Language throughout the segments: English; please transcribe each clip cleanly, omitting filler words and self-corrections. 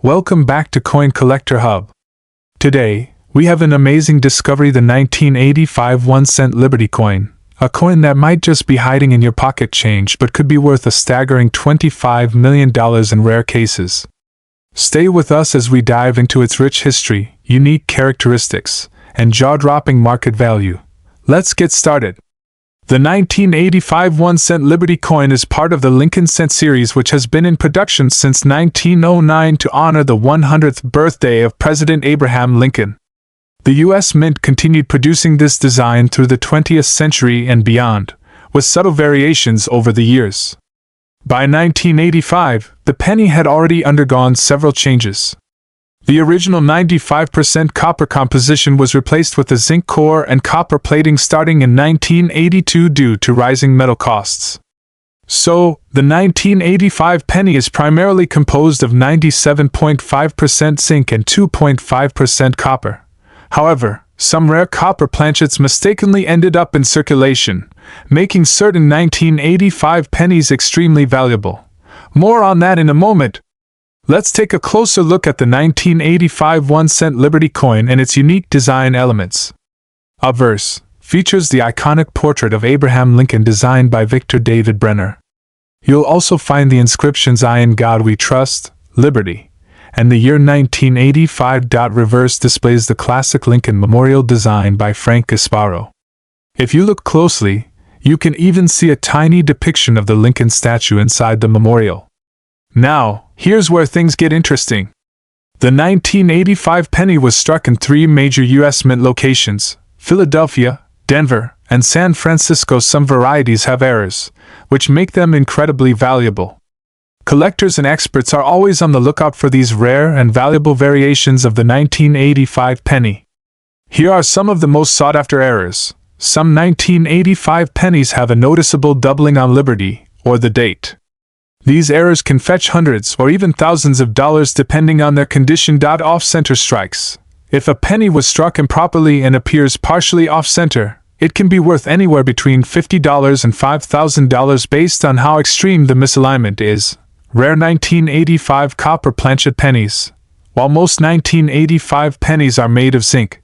Welcome back to Coin Collector Hub. Today, we have an amazing discovery: the 1985 1-cent Liberty coin, a coin that might just be hiding in your pocket change but could be worth a staggering $25 million in rare cases. Stay with us as we dive into its rich history, unique characteristics, and jaw-dropping market value. Let's get started. The 1985 1-cent Liberty coin is part of the Lincoln Cent series, which has been in production since 1909 to honor the 100th birthday of President Abraham Lincoln. The U.S. Mint continued producing this design through the 20th century and beyond, with subtle variations over the years. By 1985, the penny had already undergone several changes. The original 95% copper composition was replaced with a zinc core and copper plating starting in 1982 due to rising metal costs. So, the 1985 penny is primarily composed of 97.5% zinc and 2.5% copper. However, some rare copper planchets mistakenly ended up in circulation, making certain 1985 pennies extremely valuable. More on that in a moment. Let's take a closer look at the 1985 1-cent Liberty coin and its unique design elements. Obverse features the iconic portrait of Abraham Lincoln designed by Victor David Brenner. You'll also find the inscriptions "I in God We Trust, Liberty," and the year 1985. Reverse displays the classic Lincoln Memorial designed by Frank Gasparo. If you look closely, you can even see a tiny depiction of the Lincoln statue inside the memorial. Now, here's where things get interesting. The 1985 penny was struck in 3 major U.S. Mint locations: Philadelphia, Denver, and San Francisco. Some varieties have errors, which make them incredibly valuable. Collectors and experts are always on the lookout for these rare and valuable variations of the 1985 penny. Here are some of the most sought-after errors. Some 1985 pennies have a noticeable doubling on Liberty, or the date. These errors can fetch hundreds or even thousands of dollars depending on their condition. Off-center strikes. If a penny was struck improperly and appears partially off-center, it can be worth anywhere between $50 and $5,000 based on how extreme the misalignment is. Rare 1985 copper planchet pennies. While most 1985 pennies are made of zinc,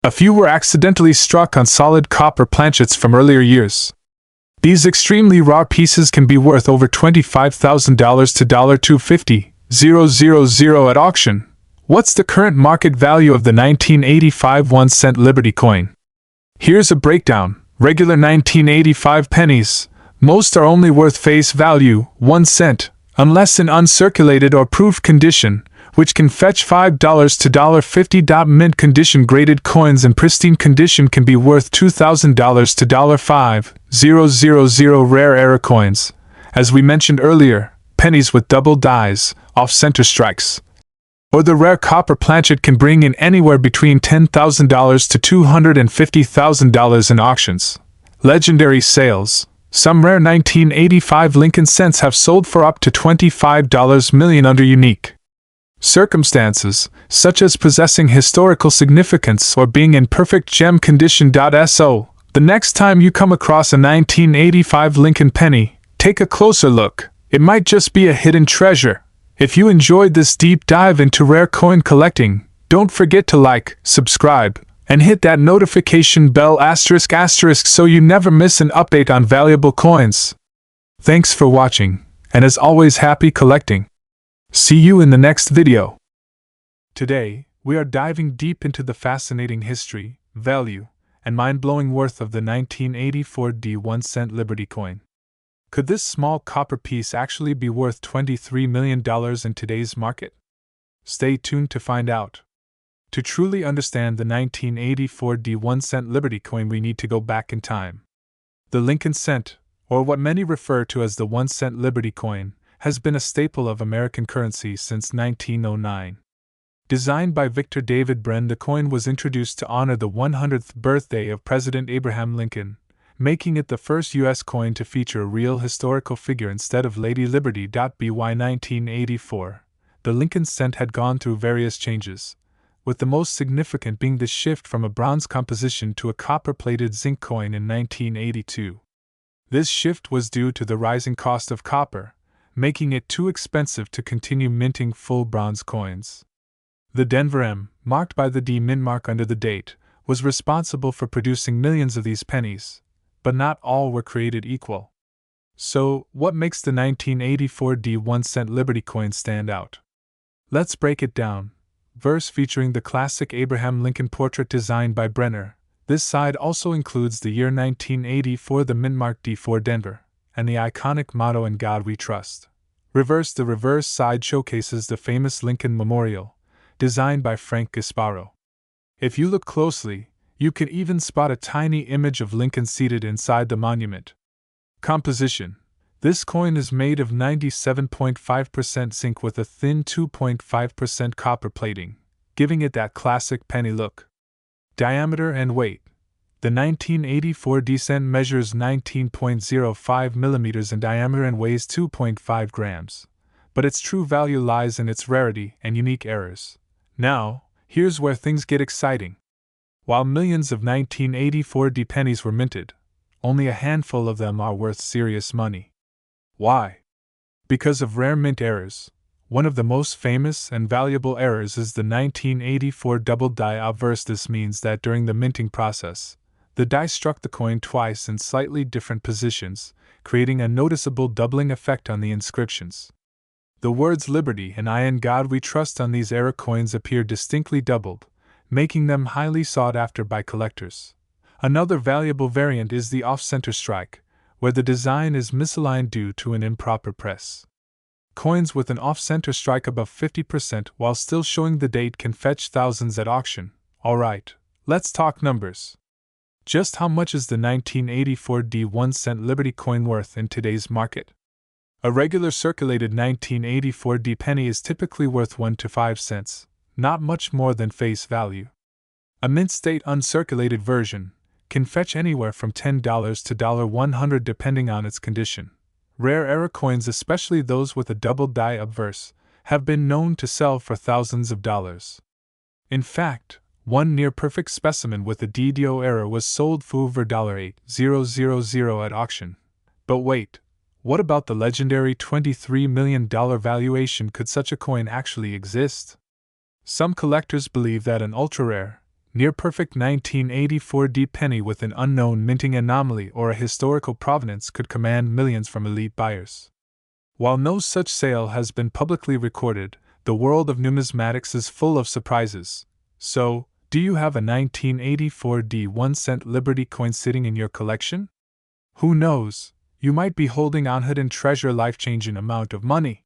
a few were accidentally struck on solid copper planchets from earlier years. These extremely raw pieces can be worth over $25,000 to $250,000 at auction. What's the current market value of the 1985 1-cent Liberty coin? Here's a breakdown. Regular 1985 pennies. Most are only worth face value, 1 cent, unless in uncirculated or proved condition, which can fetch $5 to $50. Mint condition graded coins in pristine condition can be worth $2,000 to $5,000. Rare error coins. As we mentioned earlier, pennies with double dies, off-center strikes, or the rare copper planchet can bring in anywhere between $10,000 to $250,000 in auctions. Legendary sales. Some rare 1985 Lincoln cents have sold for up to $25 million under unique circumstances, such as possessing historical significance or being in perfect gem condition. So, the next time you come across a 1985 Lincoln penny, take a closer look. It might just be a hidden treasure. If you enjoyed this deep dive into rare coin collecting, don't forget to like, subscribe, and hit that notification bell *** so you never miss an update on valuable coins. Thanks for watching, and as always, happy collecting. See you in the next video. Today, we are diving deep into the fascinating history, value, and mind-blowing worth of the 1984 1-cent Liberty coin. Could this small copper piece actually be worth $23 million in today's market? Stay tuned to find out. To truly understand the 1984 1-cent Liberty coin, we need to go back in time. The Lincoln cent, or what many refer to as the 1-cent Liberty coin, has been a staple of American currency since 1909. Designed by Victor David Brenner, the coin was introduced to honor the 100th birthday of President Abraham Lincoln, making it the first U.S. coin to feature a real historical figure instead of Lady Liberty. By 1984, the Lincoln cent had gone through various changes, with the most significant being the shift from a bronze composition to a copper-plated zinc coin in 1982. This shift was due to the rising cost of copper, making it too expensive to continue minting full bronze coins. The Denver M, marked by the D mint mark under the date, was responsible for producing millions of these pennies, but not all were created equal. So, what makes the 1984 D 1-cent Liberty coin stand out? Let's break it down. Verse featuring the classic Abraham Lincoln portrait designed by Brenner. This side also includes the year 1984, the mint mark D4 Denver, and the iconic motto "In God We Trust." Reverse, the reverse side showcases the famous Lincoln Memorial, designed by Frank Gasparo. If you look closely, you can even spot a tiny image of Lincoln seated inside the monument. Composition: this coin is made of 97.5% zinc with a thin 2.5% copper plating, giving it that classic penny look. Diameter and weight: the 1984 D-cent measures 19.05 millimeters in diameter and weighs 2.5 grams, but its true value lies in its rarity and unique errors. Now, here's where things get exciting. While millions of 1984 D pennies were minted, only a handful of them are worth serious money. Why? Because of rare mint errors. One of the most famous and valuable errors is the 1984 double die obverse. This means that during the minting process, the die struck the coin twice in slightly different positions, creating a noticeable doubling effect on the inscriptions. The words "Liberty" and "I in God We Trust" on these error coins appear distinctly doubled, making them highly sought after by collectors. Another valuable variant is the off-center strike, where the design is misaligned due to an improper press. Coins with an off-center strike above 50% while still showing the date can fetch thousands at auction. Alright, let's talk numbers. Just how much is the 1984 D 1-cent Liberty coin worth in today's market? A regular circulated 1984 D penny is typically worth 1 to 5 cents, not much more than face value. A mint-state uncirculated version can fetch anywhere from $10 to $100 depending on its condition. Rare error coins, especially those with a double die obverse, have been known to sell for thousands of dollars. In fact, one near-perfect specimen with a DDO error was sold for over $8,000 at auction. But wait, what about the legendary $23 million valuation? Could such a coin actually exist? Some collectors believe that an ultra-rare, near-perfect 1984 D penny with an unknown minting anomaly or a historical provenance could command millions from elite buyers. While no such sale has been publicly recorded, the world of numismatics is full of surprises. So, do you have a 1984 D 1-cent Liberty coin sitting in your collection? Who knows, you might be holding on to and treasure a life-changing amount of money.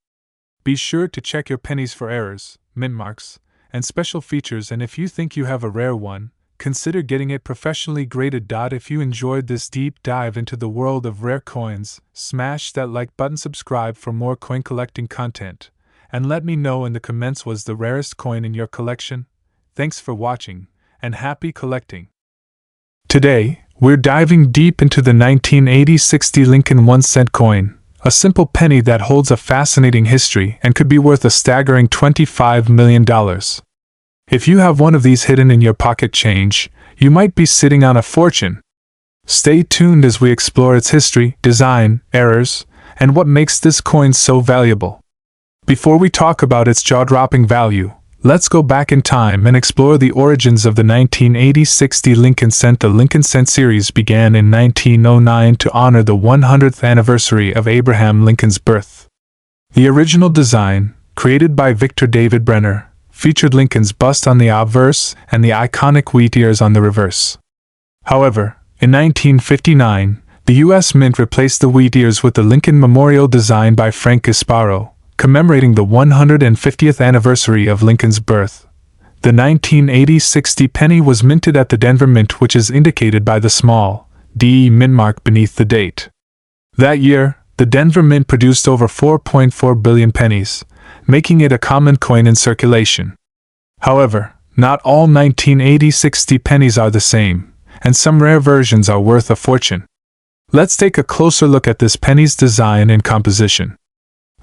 Be sure to check your pennies for errors, mint marks, and special features, and if you think you have a rare one, consider getting it professionally graded. If you enjoyed this deep dive into the world of rare coins, smash that like button, subscribe for more coin collecting content, and let me know in the comments was the rarest coin in your collection. Thanks for watching, and happy collecting. Today, we're diving deep into the 1986 D Lincoln 1-cent coin, a simple penny that holds a fascinating history and could be worth a staggering $25 million. If you have one of these hidden in your pocket change, you might be sitting on a fortune. Stay tuned as we explore its history, design, errors, and what makes this coin so valuable. Before we talk about its jaw-dropping value, let's go back in time and explore the origins of the 1986 D Lincoln cent. The Lincoln Cent series began in 1909 to honor the 100th anniversary of Abraham Lincoln's birth. The original design, created by Victor David Brenner, featured Lincoln's bust on the obverse and the iconic wheat ears on the reverse. However, in 1959, the U.S. Mint replaced the wheat ears with the Lincoln Memorial design by Frank Gasparo, commemorating the 150th anniversary of Lincoln's birth. The 1986 D penny was minted at the Denver Mint, which is indicated by the small D mint mark beneath the date. That year, the Denver Mint produced over 4.4 billion pennies, making it a common coin in circulation. However, not all 1986 D pennies are the same, and some rare versions are worth a fortune. Let's take a closer look at this penny's design and composition.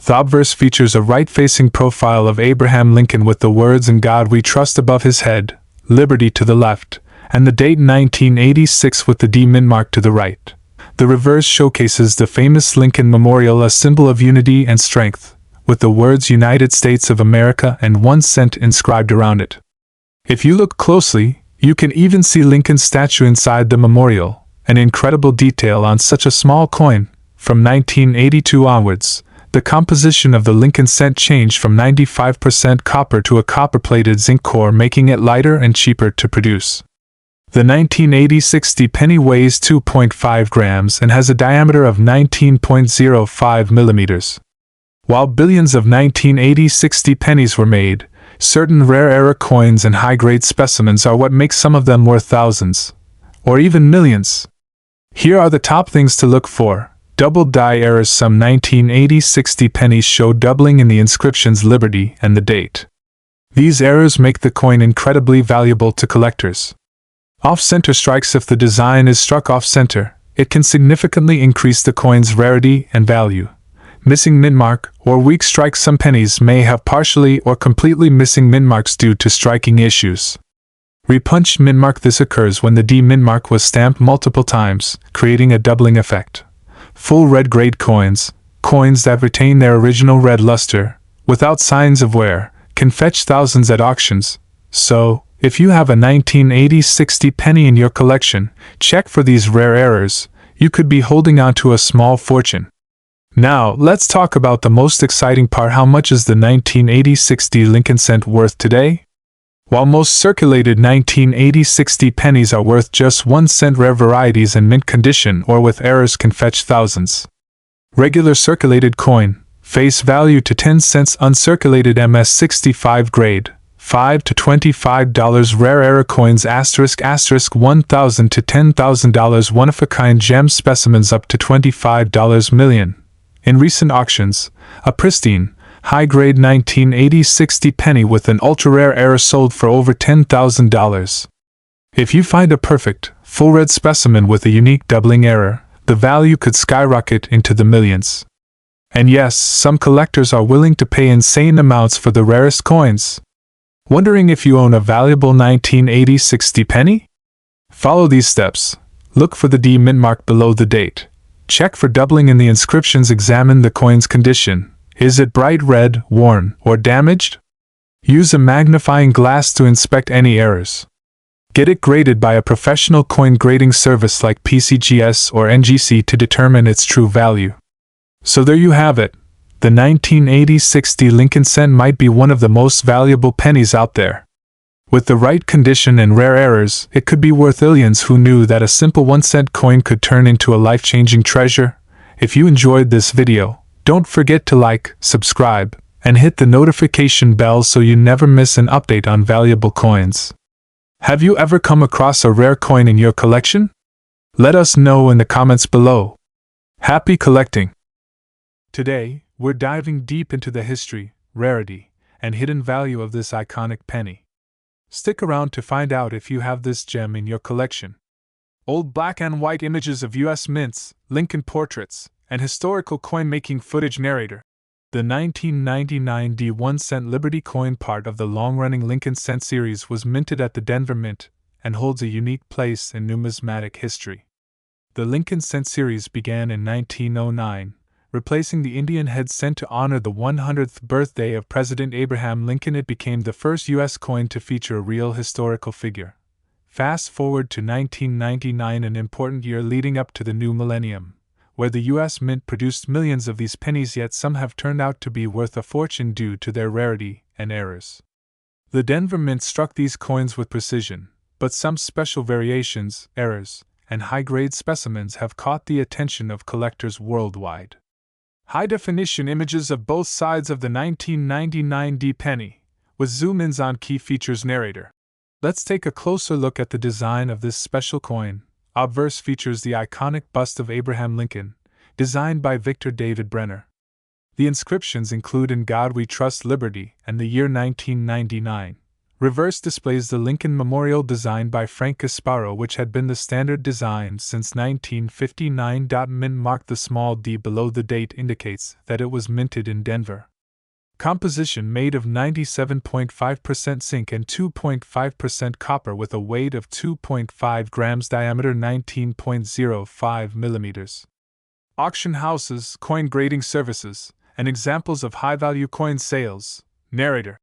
The obverse features a right-facing profile of Abraham Lincoln with the words "In God We Trust" above his head, Liberty to the left, and the date 1986 with the D mint mark to the right. The reverse showcases the famous Lincoln Memorial, a symbol of unity and strength, with the words United States of America and 1 cent inscribed around it. If you look closely, you can even see Lincoln's statue inside the memorial, an incredible detail on such a small coin. From 1982 onwards, the composition of the Lincoln cent changed from 95% copper to a copper-plated zinc core, making it lighter and cheaper to produce. The 1980 60 penny weighs 2.5 grams and has a diameter of 19.05 millimeters. While billions of 1980 60 pennies were made, certain rare era coins and high-grade specimens are what makes some of them worth thousands, or even millions. Here are the top things to look for. Double die errors. Some 1980 60 pennies show doubling in the inscription's Liberty and the date. These errors make the coin incredibly valuable to collectors. Off-center strikes. If the design is struck off-center, it can significantly increase the coin's rarity and value. Missing mintmark or weak strikes. Some pennies may have partially or completely missing mintmarks due to striking issues. Repunched mintmark. This occurs when the D mintmark was stamped multiple times, creating a doubling effect. Full red grade coins, coins that retain their original red luster, without signs of wear, can fetch thousands at auctions. So, if you have a 1980 60 penny in your collection, check for these rare errors. You could be holding on to a small fortune. Now, let's talk about the most exciting part. How much is the 1980 60 Lincoln cent worth today? While most circulated 1980 60 pennies are worth just 1 cent, rare varieties in mint condition or with errors can fetch thousands. Regular circulated coin, face value to 10 cents. Uncirculated MS65 grade, $5 to $25. Rare error coins ***$1,000 to $10,000. One-of-a-kind gem specimens up to $25 million. In recent auctions, a pristine, high-grade 1980 60 penny with an ultra-rare error sold for over $10,000. If you find a perfect, full red specimen with a unique doubling error, the value could skyrocket into the millions. And yes, some collectors are willing to pay insane amounts for the rarest coins. Wondering if you own a valuable 1980 60 penny? Follow these steps. Look for the D mintmark below the date. Check for doubling in the inscriptions. Examine the coin's condition. Is it bright red, worn, or damaged? Use a magnifying glass to inspect any errors. Get it graded by a professional coin grading service like PCGS or NGC to determine its true value. So there you have it. The 1980 60 Lincoln cent might be one of the most valuable pennies out there. With the right condition and rare errors, it could be worth millions. Who knew that a simple 1 cent coin could turn into a life-changing treasure? If you enjoyed this video, don't forget to like, subscribe, and hit the notification bell so you never miss an update on valuable coins. Have you ever come across a rare coin in your collection? Let us know in the comments below. Happy collecting! Today, we're diving deep into the history, rarity, and hidden value of this iconic penny. Stick around to find out if you have this gem in your collection. Old black and white images of U.S. mints, Lincoln portraits, and historical coin-making footage. Narrator. The 1999 D1 cent Liberty coin, part of the long-running Lincoln cent series, was minted at the Denver Mint and holds a unique place in numismatic history. The Lincoln cent series began in 1909, replacing the Indian head cent to honor the 100th birthday of President Abraham Lincoln. It became the first U.S. coin to feature a real historical figure. Fast forward to 1999, an important year leading up to the new millennium, where the U.S. Mint produced millions of these pennies, yet some have turned out to be worth a fortune due to their rarity and errors. The Denver Mint struck these coins with precision, but some special variations, errors, and high-grade specimens have caught the attention of collectors worldwide. High-definition images of both sides of the 1999 D penny, with zoom-ins on key features. Narrator. Let's take a closer look at the design of this special coin. Obverse features the iconic bust of Abraham Lincoln, designed by Victor David Brenner. The inscriptions include "In God We Trust, Liberty," and the year 1999. Reverse displays the Lincoln Memorial designed by Frank Casparo, which had been the standard design since 1959. Mint mark. The small d below the date indicates that it was minted in Denver. Composition made of 97.5% zinc and 2.5% copper with a weight of 2.5 grams, diameter 19.05 millimeters. Auction houses, coin grading services, and examples of high-value coin sales. Narrator.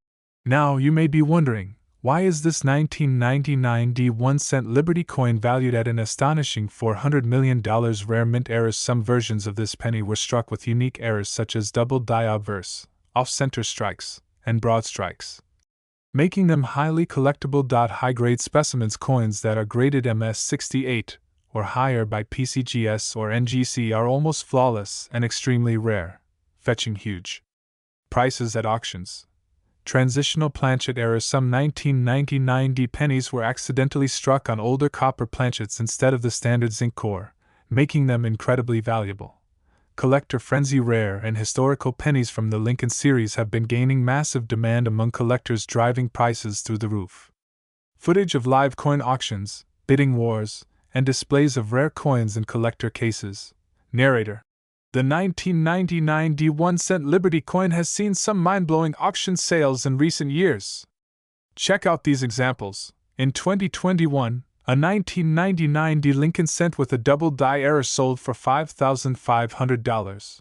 Now you may be wondering, why is this 1999 D1-cent Liberty coin valued at an astonishing $400 million? Rare mint errors. Some versions of this penny were struck with unique errors such as double die obverse, off-center strikes, and broad strikes, making them highly collectible. High-grade specimens coins that are graded MS68 or higher by PCGS or NGC are almost flawless and extremely rare, fetching huge prices at auctions. Transitional planchet errors. Some 1999 D pennies were accidentally struck on older copper planchets instead of the standard zinc core, making them incredibly valuable. Collector frenzy. Rare and historical pennies from the Lincoln series have been gaining massive demand among collectors, driving prices through the roof. Footage of live coin auctions, bidding wars, and displays of rare coins in collector cases. Narrator. The 1999 D1-cent Liberty coin has seen some mind-blowing auction sales in recent years. Check out these examples. In 2021, a 1999 D Lincoln cent with a double die error sold for $5,500.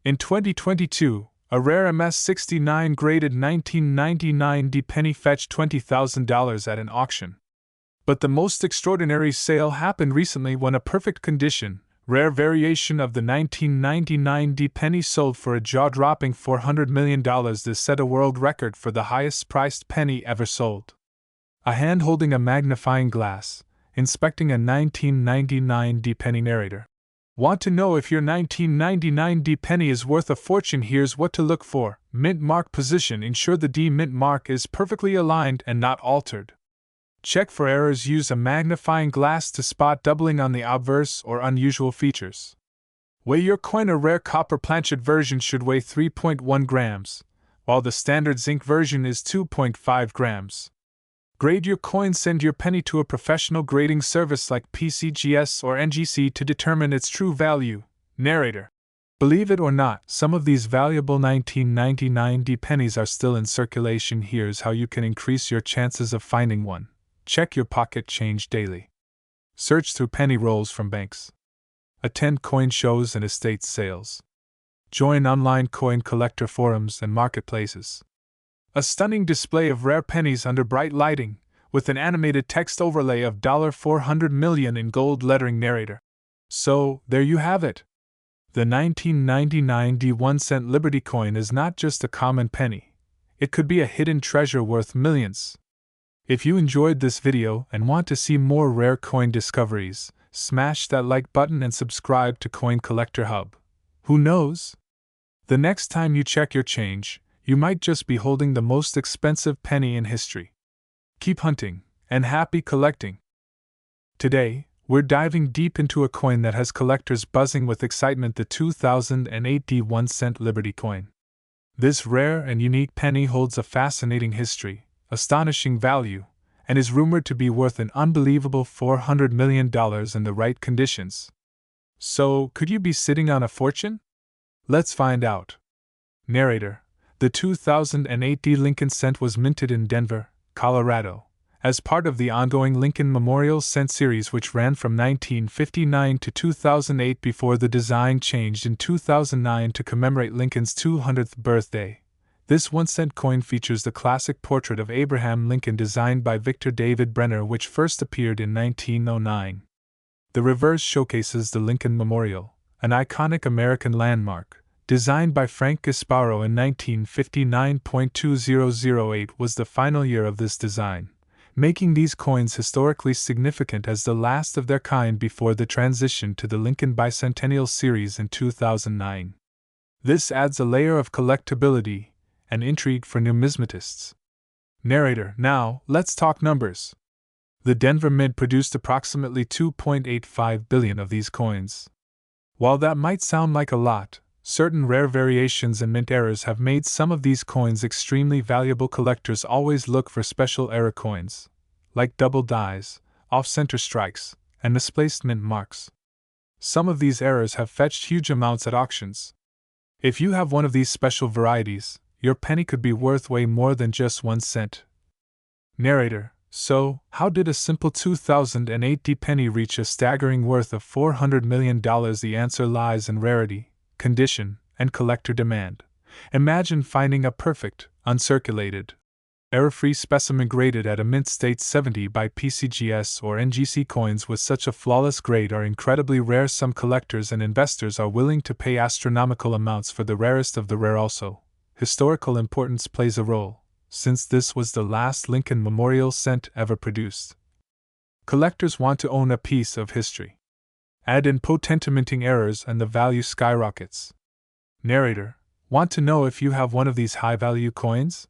In 2022, a rare MS69 graded 1999 D penny fetched $20,000 at an auction. But the most extraordinary sale happened recently when a perfect condition, rare variation of the 1999 D penny sold for a jaw-dropping $400 million. This set a world record for the highest-priced penny ever sold. A hand holding a magnifying glass, inspecting a 1999 D penny. Narrator. Want to know if your 1999 D penny is worth a fortune? Here's what to look for. Mint mark position. Ensure the D mint mark is perfectly aligned and not altered. Check for errors. Use a magnifying glass to spot doubling on the obverse or unusual features. Weigh your coin. A rare copper planchet version should weigh 3.1 grams, while the standard zinc version is 2.5 grams. Grade your coin. Send your penny to a professional grading service like PCGS or NGC to determine its true value. Narrator. Believe it or not, some of these valuable 1999 D pennies are still in circulation. Here's how you can increase your chances of finding one. Check your pocket change daily. Search through penny rolls from banks. Attend coin shows and estate sales. Join online coin collector forums and marketplaces. A stunning display of rare pennies under bright lighting, with an animated text overlay of $400 million in gold lettering. Narrator. So, there you have it. The 1999 D1-cent Liberty coin is not just a common penny. It could be a hidden treasure worth millions. If you enjoyed this video and want to see more rare coin discoveries, smash that like button and subscribe to Coin Collector Hub. Who knows? The next time you check your change, you might just be holding the most expensive penny in history. Keep hunting, and happy collecting! Today, we're diving deep into a coin that has collectors buzzing with excitement: the 2008 D1-cent Liberty coin. This rare and unique penny holds a fascinating history, astonishing value, and is rumored to be worth an unbelievable $400 million in the right conditions. So, could you be sitting on a fortune? Let's find out. Narrator. The 2008 D Lincoln cent was minted in Denver, Colorado, as part of the ongoing Lincoln Memorial Cent series, which ran from 1959 to 2008 before the design changed in 2009 to commemorate Lincoln's 200th birthday. This 1-cent coin features the classic portrait of Abraham Lincoln designed by Victor David Brenner, which first appeared in 1909. The reverse showcases the Lincoln Memorial, an iconic American landmark, designed by Frank Gasparo in 1959. 2008 was the final year of this design, making these coins historically significant as the last of their kind before the transition to the Lincoln Bicentennial Series in 2009. This adds a layer of collectability and intrigue for numismatists. Narrator. Now, let's talk numbers. The Denver Mint produced approximately 2.85 billion of these coins. While that might sound like a lot, certain rare variations and mint errors have made some of these coins extremely valuable. Collectors always look for special error coins, like double dies, off-center strikes, and misplaced mint marks. Some of these errors have fetched huge amounts at auctions. If you have one of these special varieties, your penny could be worth way more than just 1 cent. Narrator: So, how did a simple 2080 penny reach a staggering worth of $400 million? The answer lies in rarity, condition, and collector demand. Imagine finding a perfect, uncirculated, error-free specimen graded at a mint state 70 by PCGS or NGC. Coins with such a flawless grade are incredibly rare. Some collectors and investors are willing to pay astronomical amounts for the rarest of the rare. Also, historical importance plays a role, since this was the last Lincoln Memorial cent ever produced. Collectors want to own a piece of history. Add in potent minting errors and the value skyrockets. Narrator: Want to know if you have one of these high-value coins?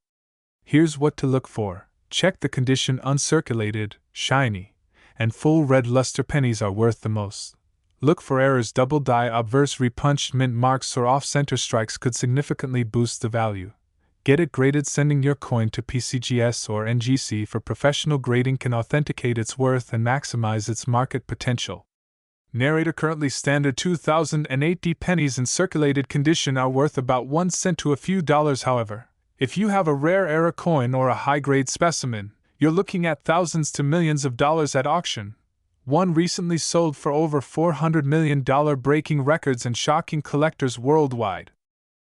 Here's what to look for. Check the condition. Uncirculated, shiny, and full red luster pennies are worth the most. Look for errors. Double die, obverse, repunched mint marks, or off-center strikes could significantly boost the value. Get it graded. Sending your coin to PCGS or NGC for professional grading can authenticate its worth and maximize its market potential. Narrator: Currently, standard 2080 pennies in circulated condition are worth about 1 cent to a few dollars. However, if you have a rare era coin or a high-grade specimen, you're looking at thousands to millions of dollars at auction. One recently sold for over $400 million, breaking records and shocking collectors worldwide.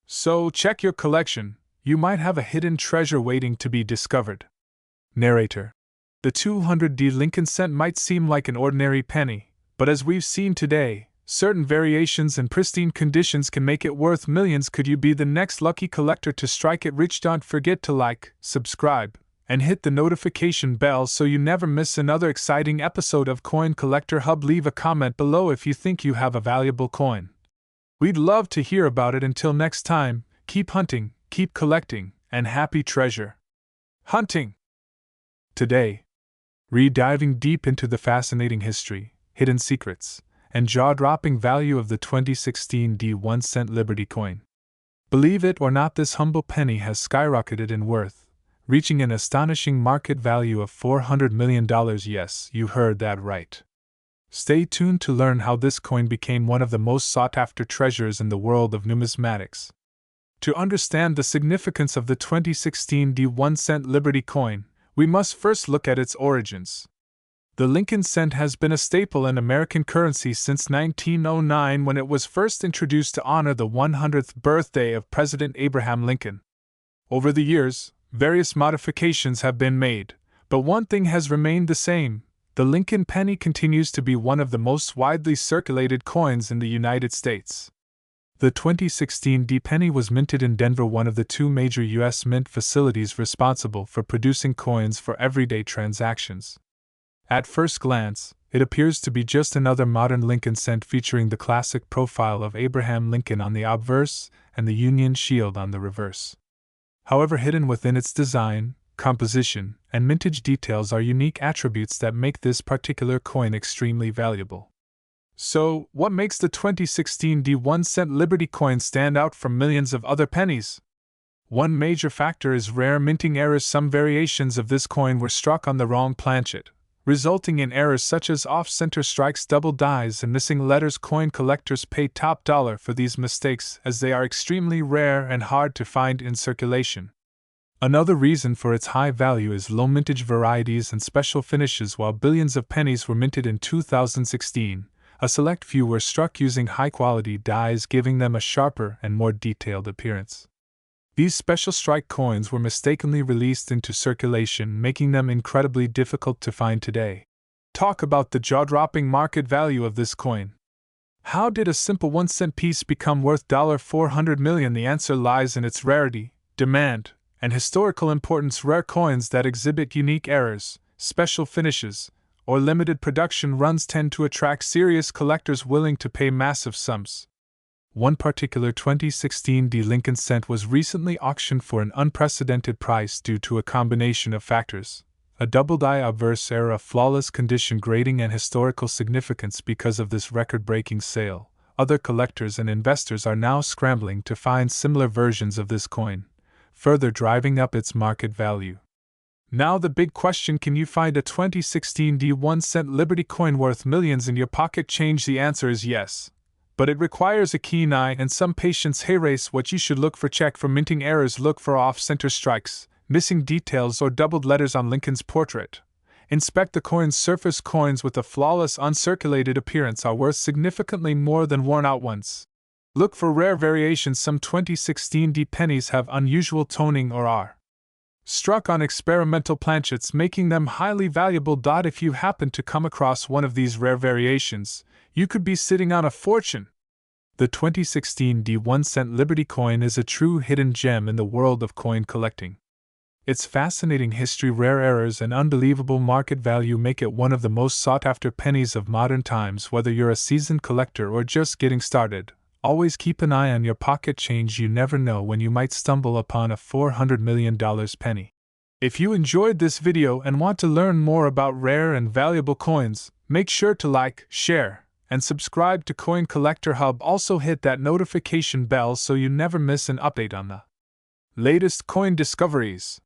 So check your collection. You might have a hidden treasure waiting to be discovered. Narrator: The 200D Lincoln cent might seem like an ordinary penny, but as we've seen today, certain variations in pristine conditions can make it worth millions. Could you be the next lucky collector to strike it rich? Don't forget to like, subscribe, and hit the notification bell so you never miss another exciting episode of Coin Collector Hub. Leave a comment below if you think you have a valuable coin. We'd love to hear about it. Until next time, keep hunting, keep collecting, and happy treasure hunting! Today, diving deep into the fascinating history, hidden secrets, and jaw-dropping value of the 2016 D1 cent Liberty coin. Believe it or not, this humble penny has skyrocketed in worth, reaching an astonishing market value of $400 million. Yes, you heard that right. Stay tuned to learn how this coin became one of the most sought-after treasures in the world of numismatics. To understand the significance of the 2016 D1 cent Liberty coin, we must first look at its origins. The Lincoln cent has been a staple in American currency since 1909, when it was first introduced to honor the 100th birthday of President Abraham Lincoln. Over the years, various modifications have been made, but one thing has remained the same: the Lincoln penny continues to be one of the most widely circulated coins in the United States. The 2016 D penny was minted in Denver, one of the two major U.S. mint facilities responsible for producing coins for everyday transactions. At first glance, it appears to be just another modern Lincoln cent featuring the classic profile of Abraham Lincoln on the obverse and the Union shield on the reverse. However, hidden within its design, composition, and mintage details are unique attributes that make this particular coin extremely valuable. So, what makes the 2016 D1 cent Liberty coin stand out from millions of other pennies? One major factor is rare minting errors. Some variations of this coin were struck on the wrong planchet, resulting in errors such as off-center strikes, double dies, and missing letters. Coin collectors pay top dollar for these mistakes, as they are extremely rare and hard to find in circulation. Another reason for its high value is low mintage varieties and special finishes. While billions of pennies were minted in 2016, a select few were struck using high-quality dies, giving them a sharper and more detailed appearance. These special strike coins were mistakenly released into circulation, making them incredibly difficult to find today. Talk about the jaw-dropping market value of this coin. How did a simple 1 cent piece become worth $400 million? The answer lies in its rarity, demand, and historical importance. Rare coins that exhibit unique errors, special finishes, or limited production runs tend to attract serious collectors willing to pay massive sums. One particular 2016 D Lincoln cent was recently auctioned for an unprecedented price due to a combination of factors: a double die obverse error, a flawless condition grading, and historical significance. Because of this record-breaking sale, other collectors and investors are now scrambling to find similar versions of this coin, further driving up its market value. Now the big question: can you find a 2016 D1 cent Liberty coin worth millions in your pocket change? The answer is yes. But it requires a keen eye and some patience. Hey race, what you should look for: check for minting errors, look for off-center strikes, missing details, or doubled letters on Lincoln's portrait. Inspect the coin's surface. Coins with a flawless, uncirculated appearance are worth significantly more than worn-out ones. Look for rare variations. Some 2016D pennies have unusual toning or are struck on experimental planchets, making them highly valuable. If you happen to come across one of these rare variations, you could be sitting on a fortune. The 2016D 1-cent Liberty coin is a true hidden gem in the world of coin collecting. Its fascinating history, rare errors, and unbelievable market value make it one of the most sought-after pennies of modern times. Whether you're a seasoned collector or just getting started, always keep an eye on your pocket change. You never know when you might stumble upon a $400 million penny. If you enjoyed this video and want to learn more about rare and valuable coins, make sure to like, share, and subscribe to Coin Collector Hub. Also hit that notification bell so you never miss an update on the latest coin discoveries.